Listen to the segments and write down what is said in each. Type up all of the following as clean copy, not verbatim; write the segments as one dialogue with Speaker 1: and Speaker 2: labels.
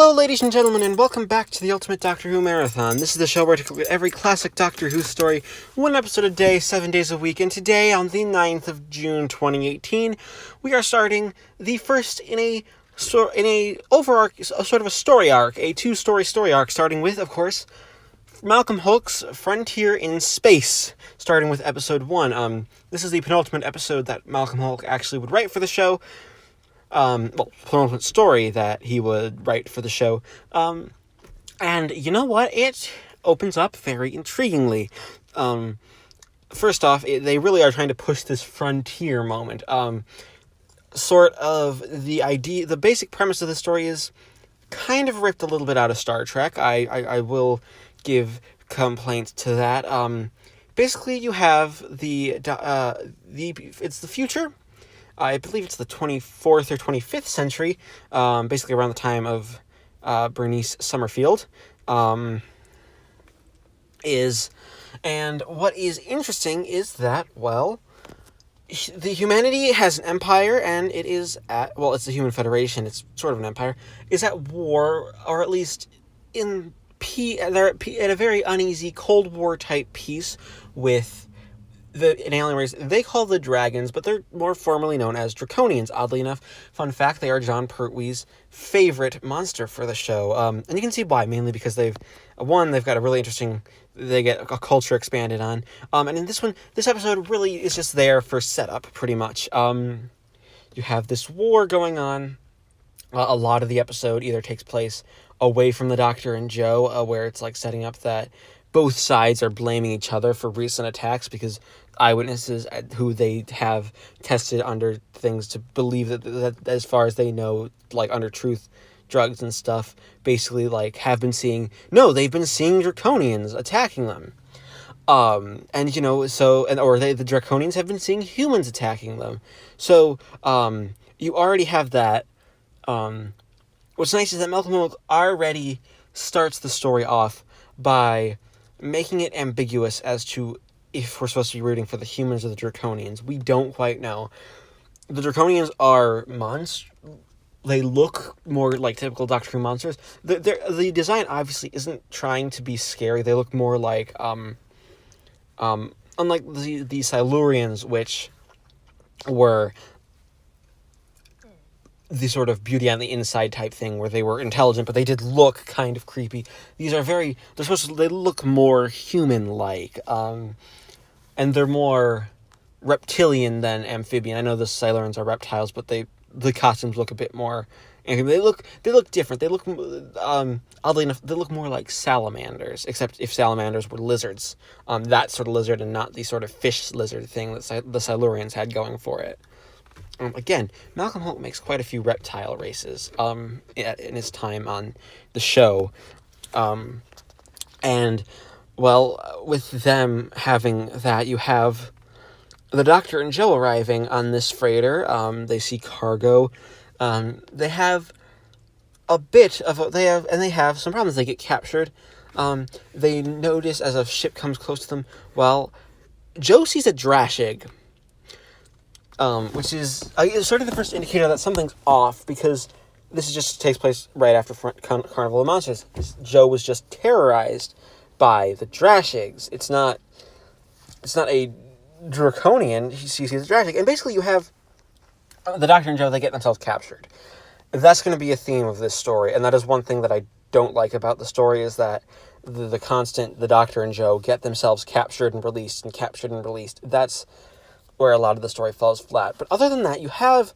Speaker 1: Hello, ladies and gentlemen, and welcome back to the Ultimate Doctor Who Marathon. This is the show where I take a look at every classic Doctor Who story, one episode a day, 7 days a week, and today, on the 9th of June, 2018, we are starting the first in a sort of a story arc, a two-story story arc, starting with, of course, Malcolm Hulke's Frontier in Space, starting with episode 1. This is the penultimate episode that Malcolm Hulke actually would write for the show. Penultimate story that he would write for the show. And you know what? It opens up very intriguingly. First off, they really are trying to push this frontier moment. Sort of the basic premise of the story is kind of ripped a little bit out of Star Trek. I will give complaints to that. Basically, you have it's the future. I believe it's the 24th or 25th century, basically around the time of Bernice Summerfield, and what is interesting is that, the humanity has an empire, and it is it's the Human Federation, it's sort of an empire, is at war, or at least they're at a very uneasy Cold War type peace with an alien race they call the Dragons, but they're more formally known as Draconians, oddly enough. Fun fact, they are John Pertwee's favorite monster for the show. And you can see why, mainly because they've got a really interesting, they get a culture expanded on. And in this episode really is just there for setup, pretty much. You have this war going on. A lot of the episode either takes place away from the Doctor and Jo, where it's like setting up that both sides are blaming each other for recent attacks because eyewitnesses who they have tested under things to believe that as far as they know, like under truth drugs and stuff, basically like they've been seeing Draconians attacking them. The Draconians have been seeing humans attacking them. So, you already have that. What's nice is that Malcolm Hulke already starts the story off by making it ambiguous as to if we're supposed to be rooting for the humans or the Draconians. We don't quite know. The Draconians are monsters. They look more like typical Doctor Who monsters. The design obviously isn't trying to be scary. They look more like, unlike the Silurians, which were the sort of Beauty on the Inside type thing where they were intelligent, but they did look kind of creepy. These are they look more human-like, and they're more reptilian than amphibian. I know the Silurians are reptiles, but the costumes look a bit more amphibian. They look different. They look, oddly enough, they look more like salamanders, except if salamanders were lizards. That sort of lizard and not the sort of fish lizard thing that the Silurians had going for it. Again, Malcolm Hulke makes quite a few reptile races in his time on the show. With them having that, you have the Doctor and Jo arriving on this freighter. They see cargo. They have some problems. They get captured. They notice as a ship comes close to them, Jo sees a Drashig, which is sort of the first indicator that something's off, because this just takes place right after Carnival of Monsters. Jo was just terrorized by the Drashigs. It's not a Draconian. He sees a Drashig, and basically you have the Doctor and Jo. They get themselves captured. That's going to be a theme of this story, and that is one thing that I don't like about the story, is that the Doctor and Jo get themselves captured and released and captured and released. That's where a lot of the story falls flat. But other than that, you have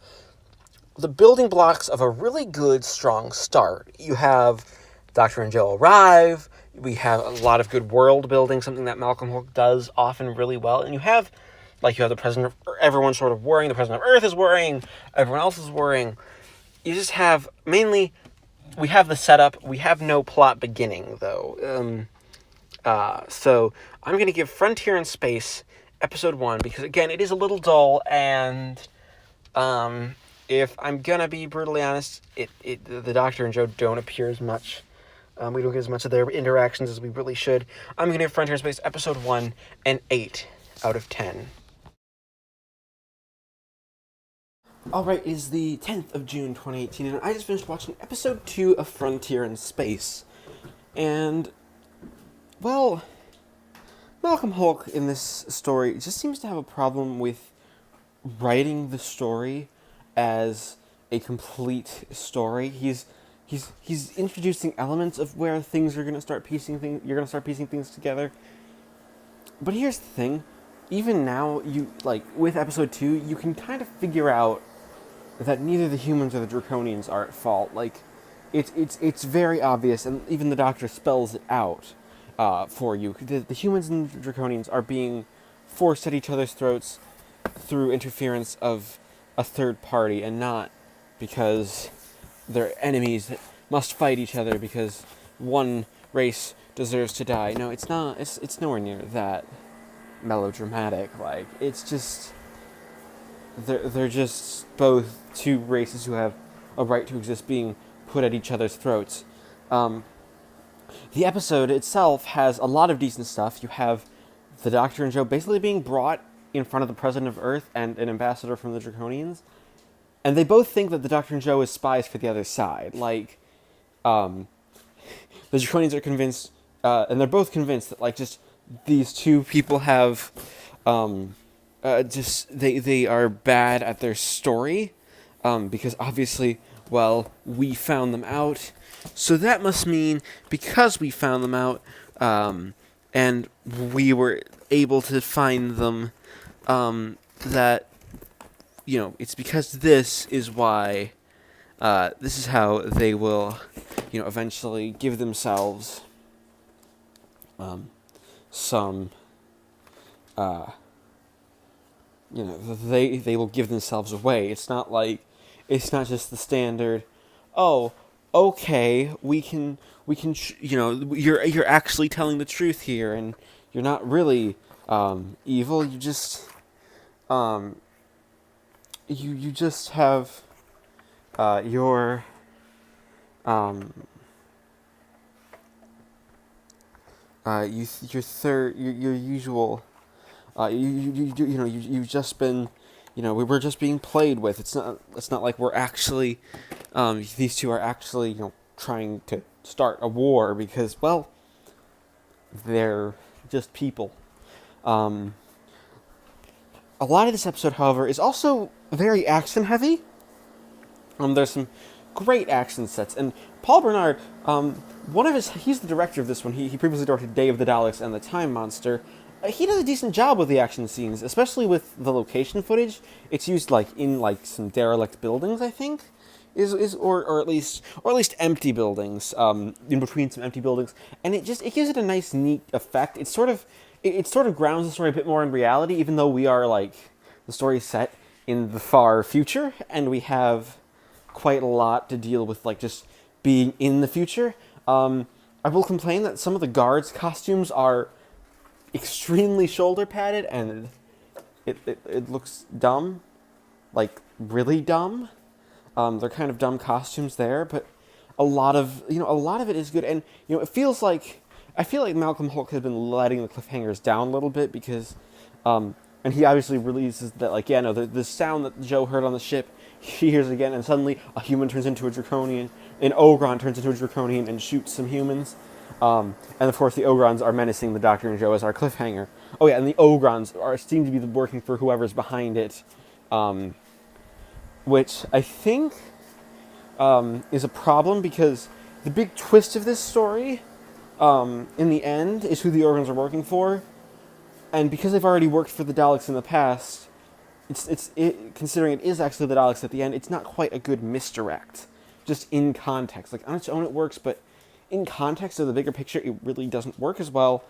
Speaker 1: the building blocks of a really good, strong start. You have Doctor and Jo arrive. We have a lot of good world building, something that Malcolm Hulke does often really well. And you have the president of everyone sort of worrying. The president of Earth is worrying. Everyone else is worrying. You just have, mainly, we have the setup. We have no plot beginning, though. So I'm going to give Frontier in Space Episode 1, because, again, it is a little dull, and if I'm gonna be brutally honest, the Doctor and Jo don't appear as much. We don't get as much of their interactions as we really should. I'm gonna give Frontier in Space Episode 1 an 8 out of 10. Alright, it is the 10th of June 2018, and I just finished watching episode 2 of Frontier in Space. And, well, Malcolm Hulke in this story just seems to have a problem with writing the story as a complete story. He's introducing elements of where things are going to start piecing things. You're going to start piecing things together. But here's the thing: even now, with episode 2, you can kind of figure out that neither the humans or the Draconians are at fault. It's very obvious, and even the Doctor spells it out for you. The humans and the Draconians are being forced at each other's throats through interference of a third party, and not because they're enemies that must fight each other because one race deserves to die. No, it's not. It's nowhere near that melodramatic. It's just they're just both two races who have a right to exist being put at each other's throats. The episode itself has a lot of decent stuff. You have the Doctor and Jo basically being brought in front of the President of Earth and an ambassador from the Draconians, and they both think that the Doctor and Jo is spies for the other side. The Draconians are convinced, and they're both convinced that just these two people have they are bad at their story, because obviously, well, we found them out, so that must mean because we found them out, and we were able to find them, that, it's because this is why, this is how they will, eventually give themselves, some, they will give themselves away. It's not just the standard, oh, okay, you're actually telling the truth here, and you're not really, evil, you just, you just have, your usual, you've just been, we were just being played with. It's not like we're actually, these two are actually, trying to start a war because, well, they're just people. A lot of this episode, however, is also very action heavy. There's some great action sets, and Paul Bernard, he's the director of this one. He previously directed Day of the Daleks and The Time Monster. He does a decent job with the action scenes, especially with the location footage. It's used in some derelict buildings, I think, or at least empty buildings, in between some empty buildings, and it gives it a nice, neat effect. It sort of grounds the story a bit more in reality, even though we are the story's set in the far future, and we have quite a lot to deal with, just being in the future. I will complain that some of the guards' costumes are extremely shoulder padded, and it looks dumb, really dumb. They're kind of dumb costumes there, but a lot of it is good, and it feels like I feel like Malcolm Hulke has been letting the cliffhangers down a little bit because, and he obviously releases that the sound that Jo heard on the ship, he hears again, and suddenly a human turns into a Draconian, an Ogron turns into a Draconian and shoots some humans. And of course the Ogrons are menacing the Doctor and Jo as our cliffhanger. Oh yeah, and the Ogrons seem to be working for whoever's behind it, which I think is a problem because the big twist of this story, in the end, is who the Ogrons are working for, and because they've already worked for the Daleks in the past, considering it is actually the Daleks at the end, it's not quite a good misdirect, just in context. On its own it works, but in context of the bigger picture, it really doesn't work as well,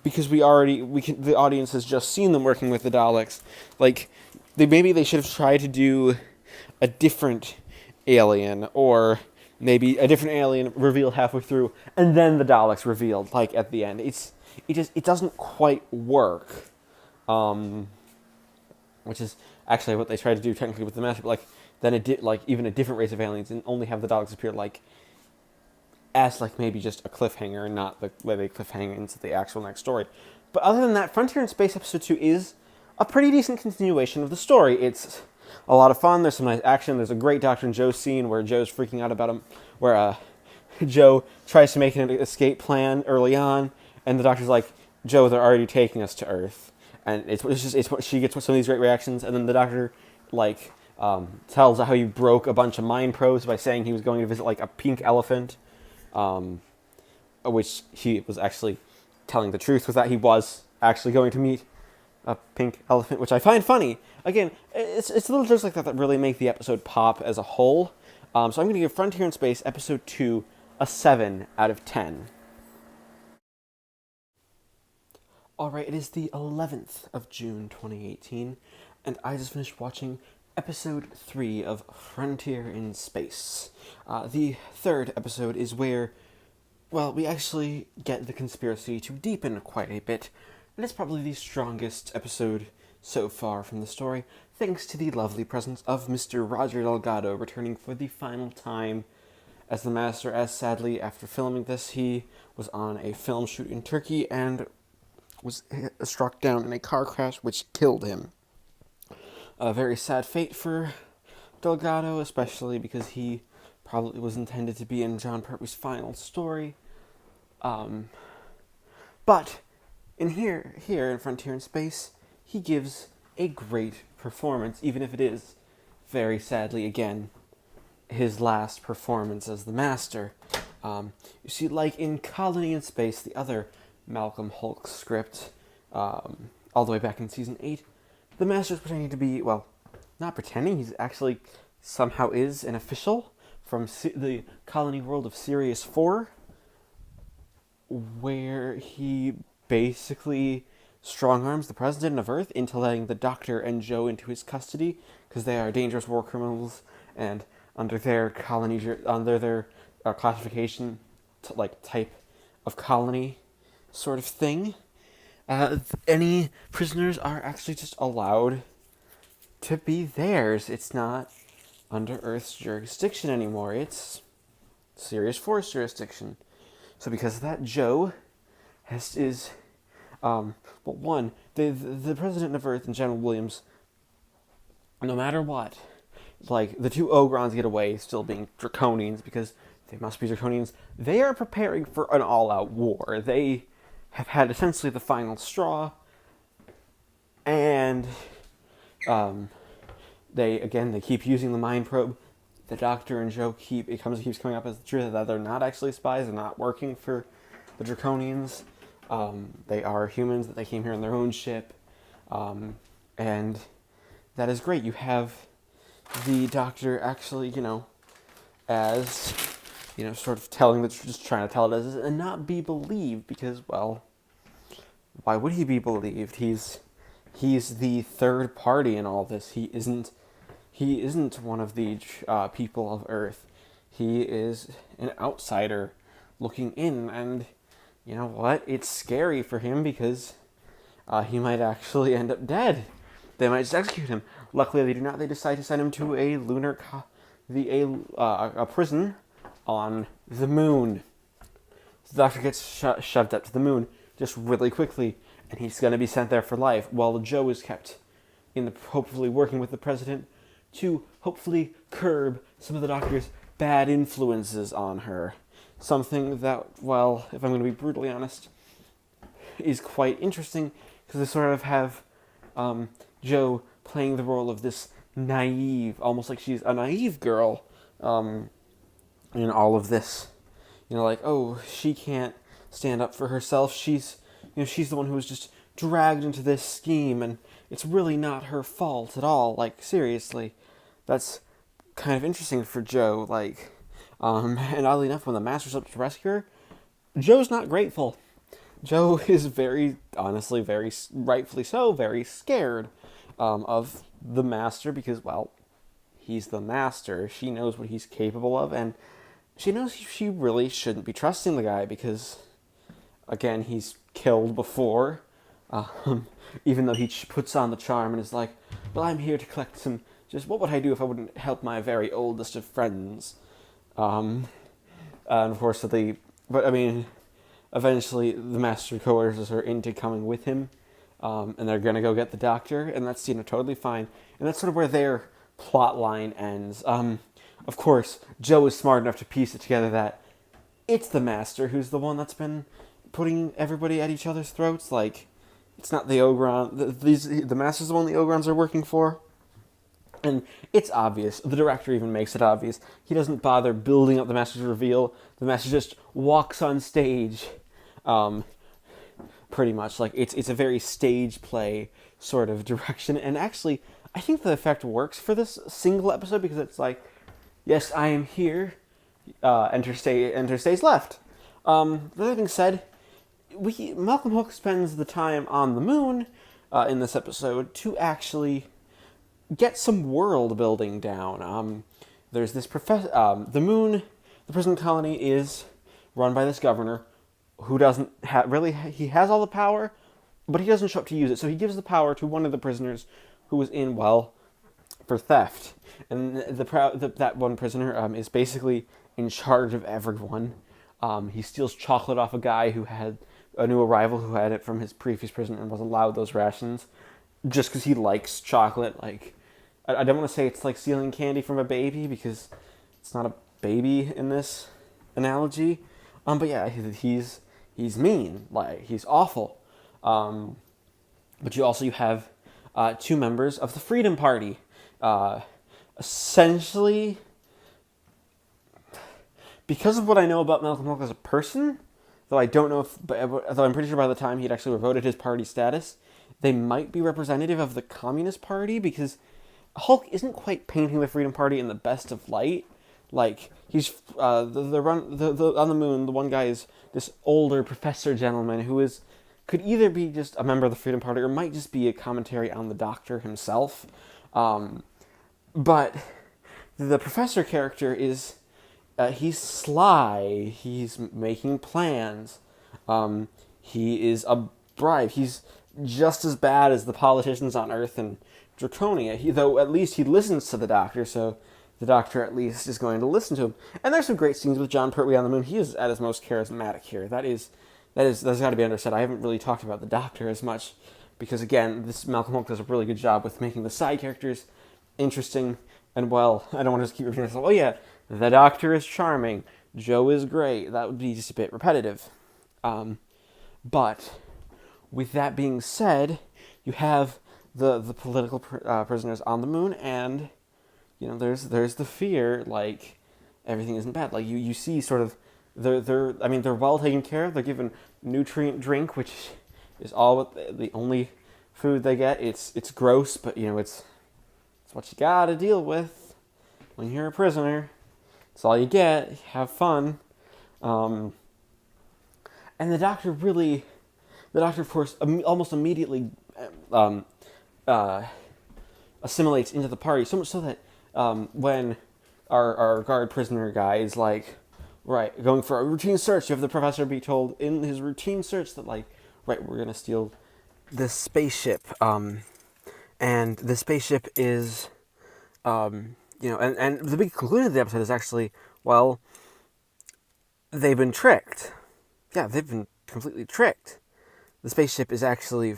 Speaker 1: because the audience has just seen them working with the Daleks. Maybe they should have tried to do a different alien, or maybe a different alien revealed halfway through, and then the Daleks revealed, at the end. It doesn't quite work, which is actually what they tried to do technically with the Master, but then it did, even a different race of aliens, and only have the Daleks appear, as maybe just a cliffhanger, and not the way they cliffhang into the actual next story. But other than that, Frontier in Space Episode 2 is a pretty decent continuation of the story. It's a lot of fun. There's some nice action. There's a great Doctor and Joe scene where Joe's freaking out about him, where Joe tries to make an escape plan early on, and the Doctor's like, Joe, they're already taking us to Earth. And she gets some of these great reactions, and then the Doctor, like, tells how he broke a bunch of mind probes by saying he was going to visit, like, a pink elephant, which he was actually telling the truth with that. He was actually going to meet a pink elephant, which I find funny. Again, it's little jokes like that that really make the episode pop as a whole. So I'm going to give Frontier in Space, Episode 2, a 7 out of 10. Alright, it is the 11th of June 2018, and I just finished watching Episode 3 of Frontier in Space. The third episode is where, well, we actually get the conspiracy to deepen quite a bit, and it's probably the strongest episode so far from the story, thanks to the lovely presence of Mr. Roger Delgado returning for the final time as the Master, as sadly, after filming this, he was on a film shoot in Turkey and was struck down in a car crash which killed him. A very sad fate for Delgado, especially because he probably was intended to be in John Pertwee's final story. But in here in Frontier in Space, he gives a great performance, even if it is, very sadly, again, his last performance as the Master. You see, like in Colony in Space, the other Malcolm Hulke script, all the way back in Season 8, the Master's pretending to be, well, not pretending, he's actually somehow is an official from the colony world of Sirius 4, where he basically strong-arms the president of Earth into letting the Doctor and Joe into his custody, because they are dangerous war criminals, and under their colony, under their classification, type of colony sort of thing, any prisoners are actually just allowed to be theirs. It's not under Earth's jurisdiction anymore. It's Sirius 4's jurisdiction. So because of that, Joe the president of Earth and General Williams, no matter what, like, the two Ogrons get away, still being Draconians, because they must be Draconians. They are preparing for an all-out war. They have had essentially the final straw, and they keep using the mind probe. The Doctor and Joe keeps coming up as the truth that they're not actually spies, they're not working for the Draconians. They are humans, that they came here on their own ship, and that is great. You have the Doctor actually, as, sort of telling just trying to tell it as, and not be believed, because, well, why would he be believed? He's the third party in all this. He isn't one of the people of Earth. He is an outsider looking in, and you know what? It's scary for him because he might actually end up dead. They might just execute him. Luckily, they do not. They decide to send him to a a prison on the moon. The Doctor gets shoved up to the moon just really quickly, and he's going to be sent there for life, while Joe is kept hopefully working with the president to hopefully curb some of the Doctor's bad influences on her. Something that, well, if I'm going to be brutally honest, is quite interesting, because they sort of have Joe playing the role of this naive, almost like she's a naive girl in all of this. Like, oh, she can't stand up for herself. She's the one who was just dragged into this scheme, and it's really not her fault at all. Like, seriously. That's kind of interesting for Joe, like, and oddly enough, when the Master's up to rescue her, Joe's not grateful. Joe is very, honestly, very rightfully so, very scared of the Master, because, well, he's the Master. She knows what he's capable of, and she knows she really shouldn't be trusting the guy, because, again, he's killed before, even though he puts on the charm and is like, well, I'm here to collect some, just what would I do if I wouldn't help my very oldest of friends? And of course, eventually the Master coerces her into coming with him, and they're going to go get the Doctor, and that's, totally fine. And that's sort of where their plot line ends. Of course, Joe is smart enough to piece it together that it's the Master who's the one that's been putting everybody at each other's throats. Like, it's not the Ogron. The Master's the one the Ogrons are working for. And it's obvious. The director even makes it obvious. He doesn't bother building up the Master's reveal. The Master just walks on stage. Pretty much. Like, it's a very stage play sort of direction. And actually, I think the effect works for this single episode because it's like, yes, I am here. Enter stage left. With that being said, Malcolm Hook spends the time on the moon in this episode to actually get some world building down. There's this the moon, the prison colony is run by this governor who doesn't he has all the power, but he doesn't show up to use it. So he gives the power to one of the prisoners who was in, for theft. And that one prisoner is basically in charge of everyone. He steals chocolate off a guy who had a new arrival who had it from his previous prison and was allowed those rations just because he likes chocolate. Like, I don't want to say it's like stealing candy from a baby because it's not a baby in this analogy. But yeah, he's mean. Like, he's awful. But you have two members of the Freedom Party. Essentially, because of what I know about Malcolm Hook as a person, though I don't know though I'm pretty sure by the time he'd actually revoted his party status, they might be representative of the Communist Party, because Hulk isn't quite painting the Freedom Party in the best of light. Like, he's on the moon, the one guy is this older professor gentleman who could either be just a member of the Freedom Party or might just be a commentary on the Doctor himself. But the professor character is he's sly. He's making plans. He is a bribe. He's just as bad as the politicians on Earth and Draconia. Though at least he listens to the Doctor, so the Doctor at least is going to listen to him. And there's some great scenes with John Pertwee on the moon. He is at his most charismatic here. That's got to be understood. I haven't really talked about the Doctor as much because, again, this Malcolm Hook does a really good job with making the side characters interesting. And, well, I don't want to just keep repeating myself. Oh yeah, the Doctor is charming. Joe is great. That would be just a bit repetitive. But with that being said, you have the political prisoners on the moon, and there's the fear, like, everything isn't bad. Like, you see sort of they're well taken care of. They're given nutrient drink, which is the only food they get. It's gross, but it's what you gotta deal with when you're a prisoner. It's all you get. Have fun. And the Doctor, of course, almost immediately assimilates into the party, so much so that when our guard prisoner guy is like, right, going for a routine search, you have the professor be told in his routine search that, like, right, we're gonna steal this spaceship, and the spaceship is, and the big conclusion of the episode is actually, well, they've been tricked. Yeah, they've been completely tricked. The spaceship is actually,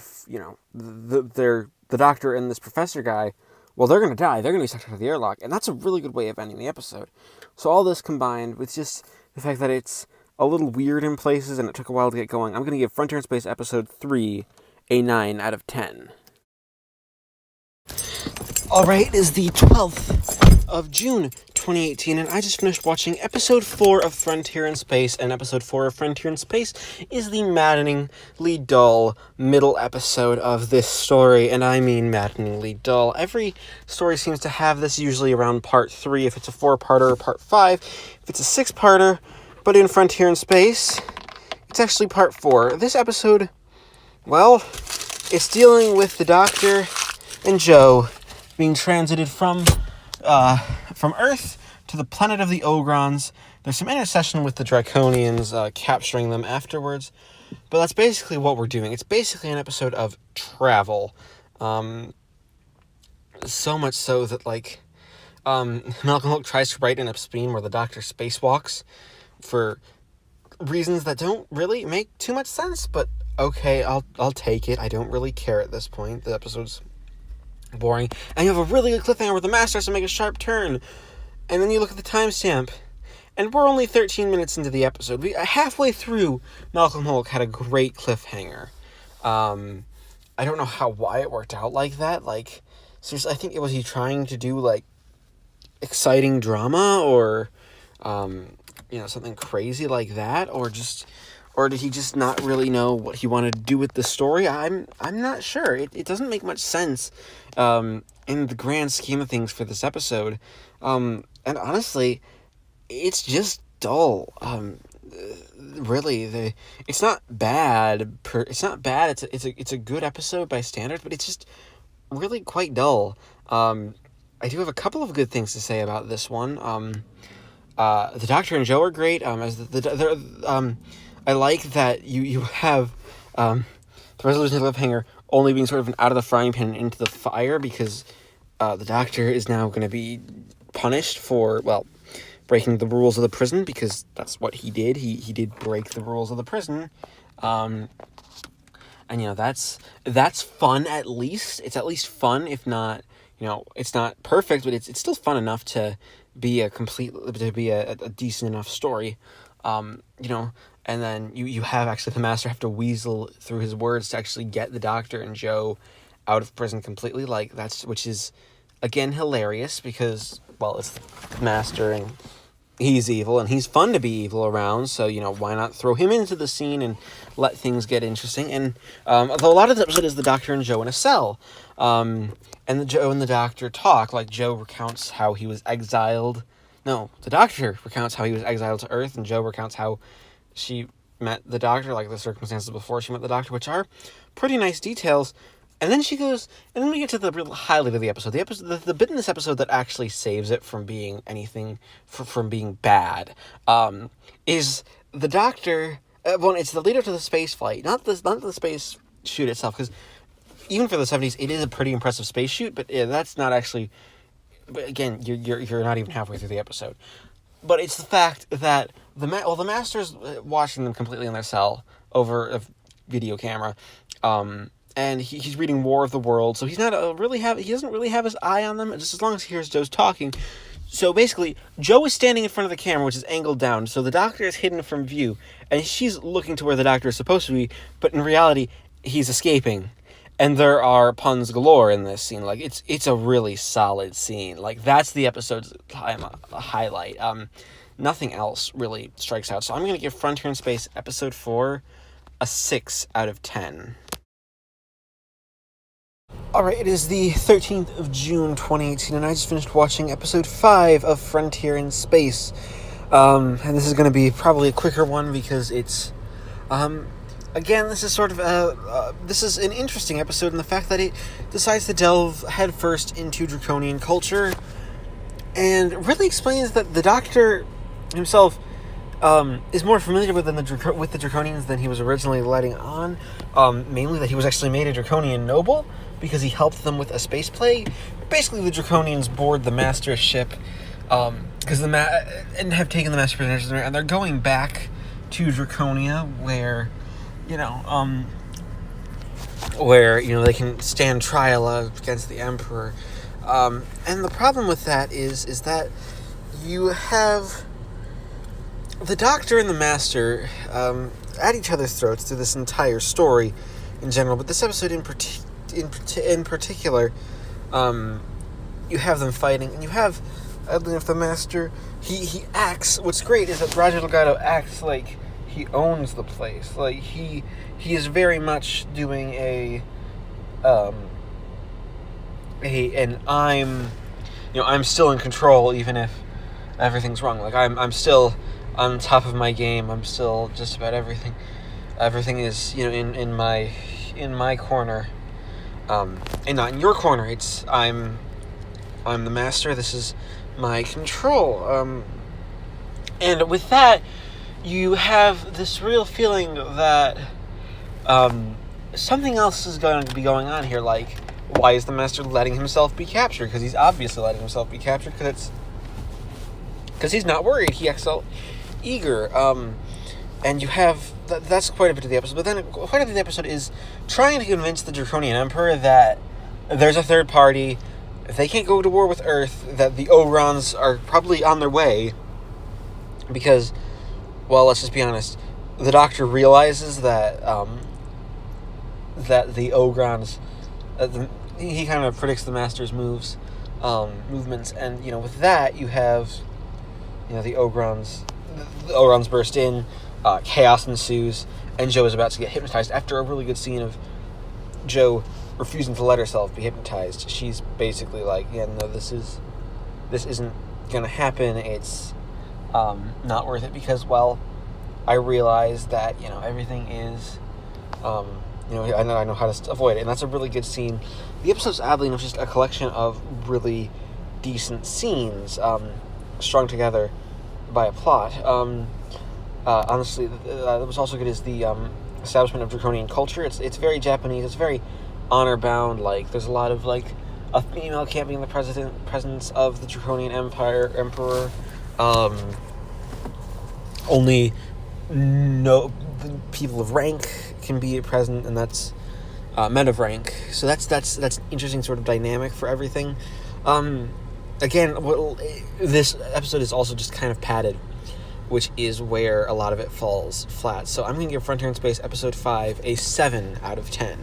Speaker 1: the Doctor and this professor guy, well, they're going to die. They're going to be sucked out of the airlock. And that's a really good way of ending the episode. So all this combined with just the fact that it's a little weird in places and it took a while to get going, I'm going to give Frontier in Space Episode 3 a 9 out of 10. Alright, it is the 12th of June, 2018, and I just finished watching Episode 4 of Frontier in Space, and Episode 4 of Frontier in Space is the maddeningly dull middle episode of this story, and I mean maddeningly dull. Every story seems to have this, usually around Part 3, if it's a 4-parter, or Part 5, if it's a 6-parter, but in Frontier in Space, it's actually Part 4. This episode, well, it's dealing with the Doctor and Joe being transited from Earth to the planet of the Ogrons. There's some intercession with the Draconians capturing them afterwards, but that's basically what we're doing. It's basically an episode of travel. So much so that, like, Malcolm Hook tries to write in a scene where the Doctor spacewalks for reasons that don't really make too much sense, but okay, I'll take it. I don't really care at this point. The episode's boring. And you have a really good cliffhanger where the Master has to make a sharp turn. And then you look at the timestamp, and we're only 13 minutes into the episode. Halfway through, Malcolm Hulk had a great cliffhanger. I don't know why it worked out like that. Like, seriously, I think was he trying to do, like, exciting drama, or, something crazy like that, or did he just not really know what he wanted to do with the story? I'm not sure. It doesn't make much sense, in the grand scheme of things for this episode. And honestly, it's just dull. Really, it's not bad. It's not bad. It's a good episode by standards, but it's just really quite dull. I do have a couple of good things to say about this one. The Doctor and Joe are great. I like that you have the resolution of the cliffhanger only being sort of an out of the frying pan into the fire, because the Doctor is now going to be punished for, breaking the rules of the prison, because that's what he did. He did break the rules of the prison. And that's fun. At least it's at least fun, if not, it's not perfect, but it's still fun enough to be a decent enough story. And then you have actually the Master have to weasel through his words to actually get the Doctor and Joe out of prison completely. Which is again hilarious, because it's the Master and he's evil and he's fun to be evil around, so why not throw him into the scene and let things get interesting. And although a lot of the episode is the Doctor and Joe in a cell, and the Joe and the Doctor talk, like Joe recounts how he was exiled. No, the Doctor recounts how he was exiled to Earth, and Joe recounts how she met the Doctor, like the circumstances before she met the Doctor, which are pretty nice details. And then she goes, and then we get to the real highlight of the episode. The bit in this episode that actually saves it from being anything, from being bad, is the Doctor. It's the lead up to the space flight, not the space shoot itself, because even for the 70s, it is a pretty impressive space shoot. But that's not actually. But again, you're not even halfway through the episode. But it's the fact that the Master's watching them completely in their cell over a video camera. And he's reading War of the Worlds, so he doesn't really have his eye on them, just as long as he hears Joe's talking. So basically, Joe is standing in front of the camera, which is angled down, so the Doctor is hidden from view, and she's looking to where the Doctor is supposed to be, but in reality, he's escaping. And there are puns galore in this scene. Like, it's a really solid scene. Like, that's the episode's highlight. Nothing else really strikes out. So I'm going to give Frontier in Space Episode 4 a 6 out of 10. Alright, it is the 13th of June, 2018, and I just finished watching Episode 5 of Frontier in Space. And this is going to be probably a quicker one, because it's, again, this is sort of, this is an interesting episode in the fact that it decides to delve headfirst into Draconian culture, and really explains that the Doctor himself is more familiar with the Draconians than he was originally letting on. Mainly that he was actually made a Draconian noble because he helped them with a space plague. Basically, the Draconians board the Master's ship and have taken the Master prisoners, and they're going back to Draconia, where they can stand trial against the Emperor. And the problem with that is that you have the Doctor and the Master at each other's throats through this entire story in general, but this episode in particular, you have them fighting, and you have, oddly enough, the Master, he acts, what's great is that Roger Delgado acts like he owns the place. Like, he is very much doing I'm still in control even if everything's wrong. Like, I'm still on top of my game. I'm still just about everything. Everything is, in my corner. And not in your corner. I'm the Master. This is my control. And with that, you have this real feeling that something else is going to be going on here. Like, why is the Master letting himself be captured? Because he's obviously letting himself be captured because he's not worried. He acts all eager. And you have that's quite a bit of the episode. But then quite a bit of the episode is trying to convince the Draconian Emperor that there's a third party. If they can't go to war with Earth, that the Ogrons are probably on their way. Because, well, let's just be honest. The Doctor realizes that that the Ogrons, he kind of predicts the Master's movements, and with that you have, the Ogrons. The Ogrons burst in, chaos ensues, and Jo is about to get hypnotized after a really good scene of Jo refusing to let herself be hypnotized. She's basically like, yeah, no, this isn't gonna happen. It's not worth it because, well, I realize that everything is, I know how to avoid it, and that's a really good scene. The episode's oddly enough just a collection of really decent scenes, strung together by a plot. Honestly, what was also good is the establishment of Draconian culture. It's very Japanese. It's very honor bound. Like, there's a lot of like a female can't be in the presence of the Draconian emperor. Only no people of rank can be present, and that's men of rank. So that's interesting sort of dynamic for everything. Again, this episode is also just kind of padded, which is where a lot of it falls flat. So I'm going to give Frontier in Space Episode 5 a 7 out of 10.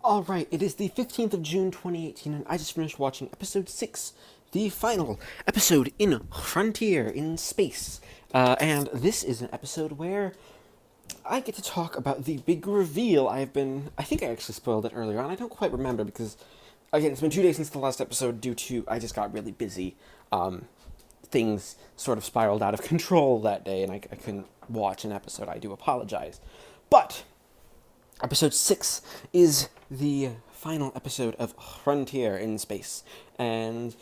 Speaker 1: Alright, it is the 15th of June 2018, and I just finished watching Episode 6, the final episode in Frontier in Space. And this is an episode where I get to talk about the big reveal I think I actually spoiled it earlier on. I don't quite remember because, again, it's been 2 days since the last episode due to I just got really busy. Things sort of spiraled out of control that day, and I couldn't watch an episode. I do apologize. But Episode 6 is the final episode of Frontier in Space, and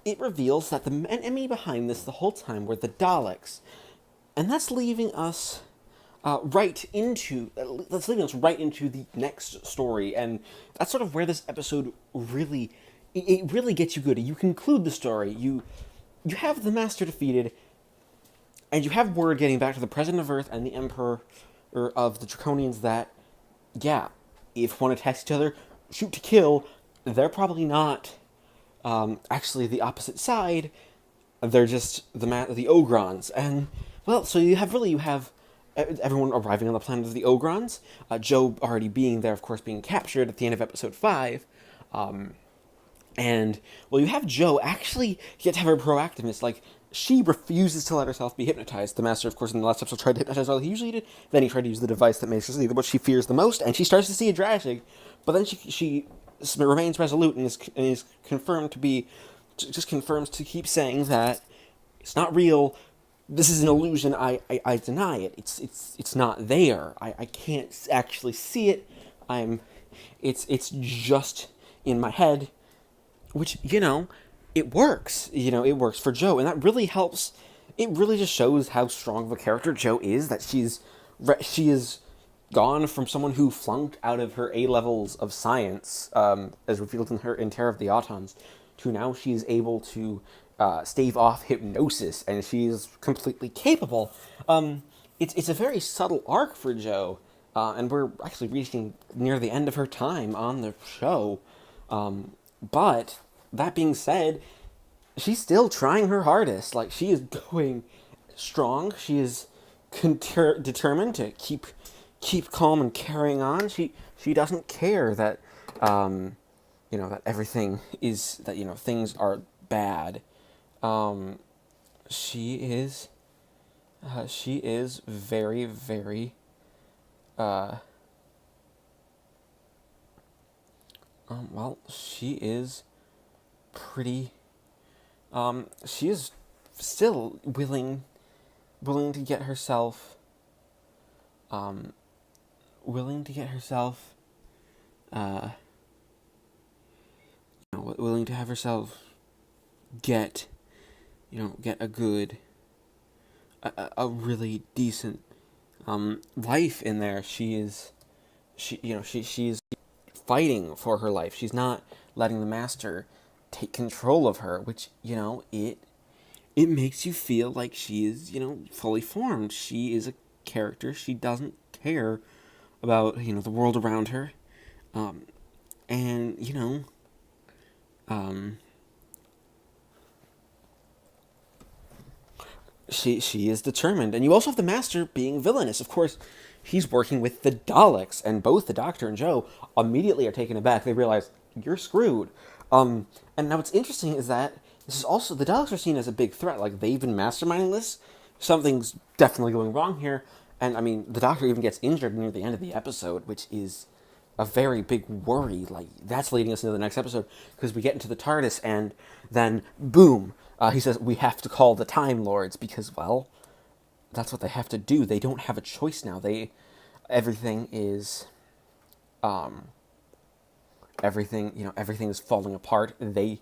Speaker 1: it reveals that the enemy behind this the whole time were the Daleks, and that's leaving us right into the next story, and that's sort of where this episode really gets you good. You conclude the story, you have the Master defeated, and you have word getting back to the President of Earth and the Emperor of the Draconians that, yeah, if one attacks each other, shoot to kill, they're probably not actually the opposite side. They're just the Ogrons. And, well, so you have everyone arriving on the planet of the Ogrons. Jo already being there, of course, being captured at the end of Episode 5. And, well, you have Jo actually get to have her proactiveness. Like, she refuses to let herself be hypnotized. The Master, of course, in the last episode tried to hypnotize her like he usually did. Then he tried to use the device that makes her see what she fears the most, and she starts to see a Drashig. But then she remains resolute and is confirmed to be, just confirms to keep saying that it's not real. This is an illusion. I deny it. It's not there. I can't actually see it. It's just in my head. Which, it works. It works for Jo, and that really helps. It really just shows how strong of a character Jo is, that she is gone from someone who flunked out of her A levels of science, as revealed in Terror of the Autons, to now she's able to stave off hypnosis, and she's completely capable. It's a very subtle arc for Jo, and we're actually reaching near the end of her time on the show. But that being said, she's still trying her hardest. Like, she is going strong. She is determined to keep calm and carrying on. She doesn't care that that everything is that things are bad. She is very, very she is pretty she is still willing to get herself willing to have herself get a good a really decent life in there. She's fighting for her life. She's not letting the Master take control of her, which it makes you feel like she is fully formed. She is a character. She doesn't care about the world around her. And, you know, um, she is determined. And you also have the Master being villainous. Of course, he's working with the Daleks, and both the Doctor and Joe immediately are taken aback. They realize, you're screwed. And now what's interesting is that this is also, the Daleks are seen as a big threat. Like, they've been masterminding this. Something's definitely going wrong here. And, I mean, the Doctor even gets injured near the end of the episode, which is a very big worry. Like, that's leading us into the next episode, because we get into the TARDIS, and then, boom, he says, we have to call the Time Lords, because, well, that's what they have to do. They don't have a choice now. Everything is, everything is falling apart. The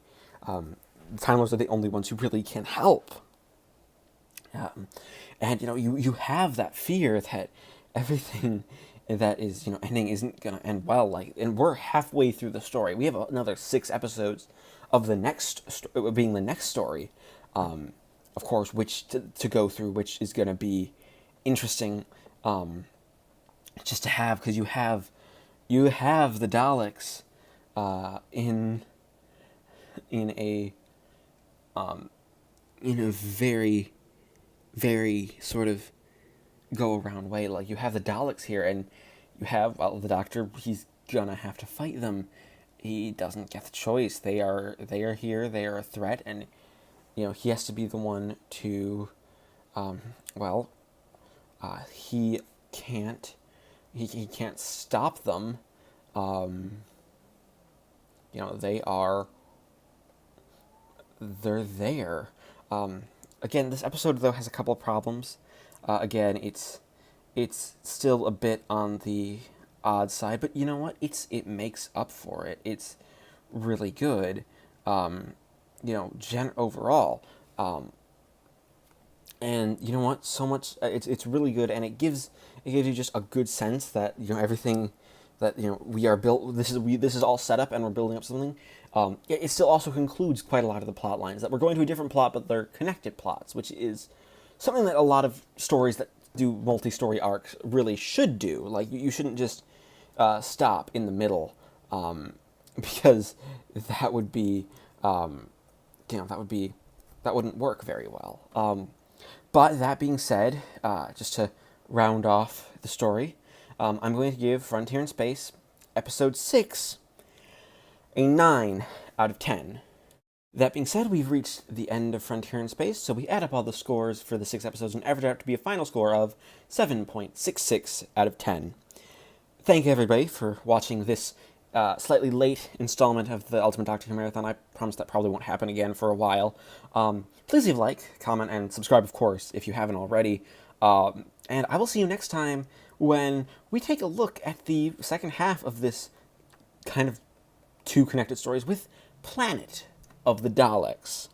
Speaker 1: Time Lords are the only ones who really can help. And, you have that fear that everything that is, ending isn't going to end well. Like, and we're halfway through the story. We have another 6 episodes of the next, being the next story, of course, which to go through, which is going to be interesting, just to have, because you have the Daleks, in a very, very sort of go around way. Like, you have the Daleks here, and you have, well, the Doctor. He's gonna have to fight them. He doesn't get the choice. They are here. They are a threat, and he has to be the one to, he can't stop them. They're there. Again, this episode, though, has a couple of problems. Again, it's still a bit on the odd side, but you know what? It makes up for it. It's really good, overall. And you know what? So much. It's really good, and it gives you just a good sense that everything that we are built. This is all set up, and we're building up something. It still also concludes quite a lot of the plot lines, that we're going to a different plot, but they're connected plots, which is something that a lot of stories that do multi-story arcs really should do. Like, you shouldn't just stop in the middle, because that would be, that wouldn't work very well. But that being said, just to round off the story, I'm going to give Frontier in Space, Episode 6, a 9 out of 10. That being said, we've reached the end of Frontier in Space, so we add up all the scores for the 6 episodes and average out to be a final score of 7.66 out of 10. Thank you, everybody, for watching this slightly late installment of the Ultimate Doctor Who Marathon. I promise that probably won't happen again for a while. Please leave a like, comment, and subscribe, of course, if you haven't already. And I will see you next time when we take a look at the second half of this kind of 2 connected stories with Planet of the Daleks.